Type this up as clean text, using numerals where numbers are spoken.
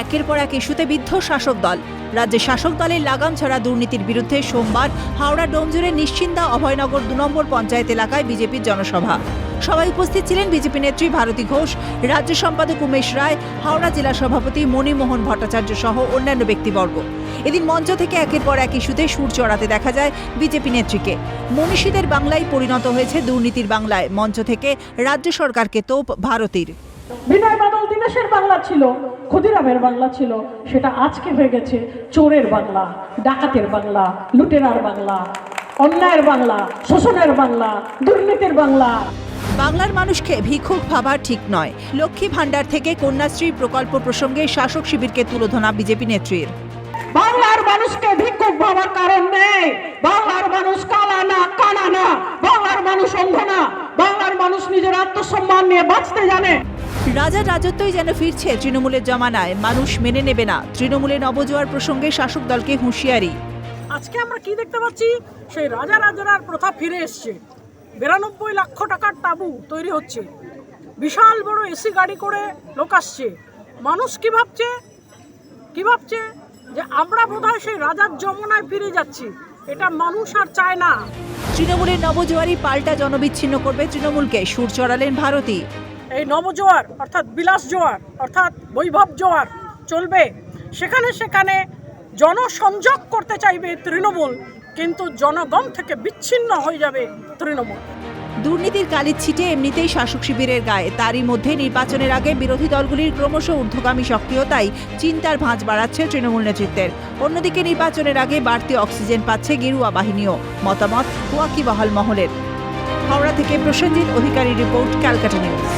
একের পর এক ইস্যুতে বিদ্ধ শাসক দল। রাজ্যের শাসক দলের লাগাম ছাড়া দুর্নীতির বিরুদ্ধে সোমবার হাওড়া ডোমজুড়ের নিশ্চিন্দা অভয়নগর ২ নম্বর পঞ্চায়েত এলাকায় বিজেপির জনসভা। সভায় উপস্থিত ছিলেন বিজেপি নেত্রী ভারতী ঘোষ, রাজ্য সম্পাদক উমেশ রায়, হাওড়া জেলা সভাপতি মণিমোহন ভট্টাচার্য সহ অন্যান্য ব্যক্তিবর্গ। এদিন মঞ্চ থেকে একের পর এক ইস্যুতে সুর চড়াতে দেখা যায় বিজেপি নেত্রীকে। মনীষীদের বাংলায় পরিণত হয়েছে দুর্নীতির বাংলায়। মঞ্চ থেকে রাজ্য সরকারকে তোপ ভারতীর। বিনয় বাদল দীনেশের বাংলা ছিল, ক্ষুদিরামের বাংলা ছিল, সেটা আজকে হয়ে গেছে চোরের বাংলা, ডাকাতের বাংলা, লুটেরার বাংলা, অন্যায়ের বাংলা, শোষণের বাংলা, দুর্নীতির বাংলা। বাংলার মানুষকে ভিক্ষুক ভাবা ঠিক নয়। লক্ষ্মী ভাণ্ডার থেকে কন্যাশ্রী প্রকল্প প্রসঙ্গে শাসক শিবিরকে তুলোধনা বিজেপি নেত্রীর। বাংলার মানুষকে ভিক্ষুক ভাবার কারণ নেই। বাংলার মানুষ কালা না, কানা না, বাংলার মানুষ অন্ধ না, বাংলার মানুষ নিজের আত্মসম্মান নিয়ে বাঁচতে জানে। রাজার রাজত্বই যেন ফিরছে তৃণমূলের জমানায়, মানুষ মেনে নেবে না। তৃণমূলে নবজোয়ার প্রসঙ্গে শাসক দলকে হুঁশিয়ারি। আজকে আমরা কি দেখতে পাচ্ছি? সেই রাজা রাজার প্রথা ফিরে এসছে। 92 লক্ষ টাকার তাঁবু তৈরি হচ্ছে, বিশাল বড় এসি গাড়ি করে লোক আসছে। মানুষ কি ভাবছে যে আমরা বোধহয় সেই রাজার যমুনায় ফিরে যাচ্ছি। এটা মানুষ আর চায় না। তৃণমূলের নবজোয়ারই পাল্টা জনবিচ্ছিন্ন করবে তৃণমূলকে, সুর চড়ালেন ভারতী। এই নবজোয়ার অর্থাৎ বিলাস জোয়ার অর্থাৎ বৈভব জোয়ার চলবে। সেখানে সেখানে জনসংযোগ করতে চাইবে তৃণমূল, কিন্তু জনগণ থেকে বিচ্ছিন্ন হয়ে যাবে তৃণমূল। দুর্নীতির কালির ছিটে এমনিতেই শাসক শিবিরের গায়ে। তারই মধ্যে নির্বাচনের আগে বিরোধী দলগুলির ক্রমশ ঊর্ধ্বগামী সক্রিয়তাই চিন্তার ভাঁজ বাড়াচ্ছে তৃণমূল নেতৃত্বের। অন্যদিকে নির্বাচনের আগে বাড়তি অক্সিজেন পাচ্ছে গেরুয়া বাহিনীও, মতামত ওয়াকিবহাল মহলের। হাওড়া থেকে প্রসেনজিৎ অধিকারী রিপোর্ট, ক্যালকাটা নিউজ।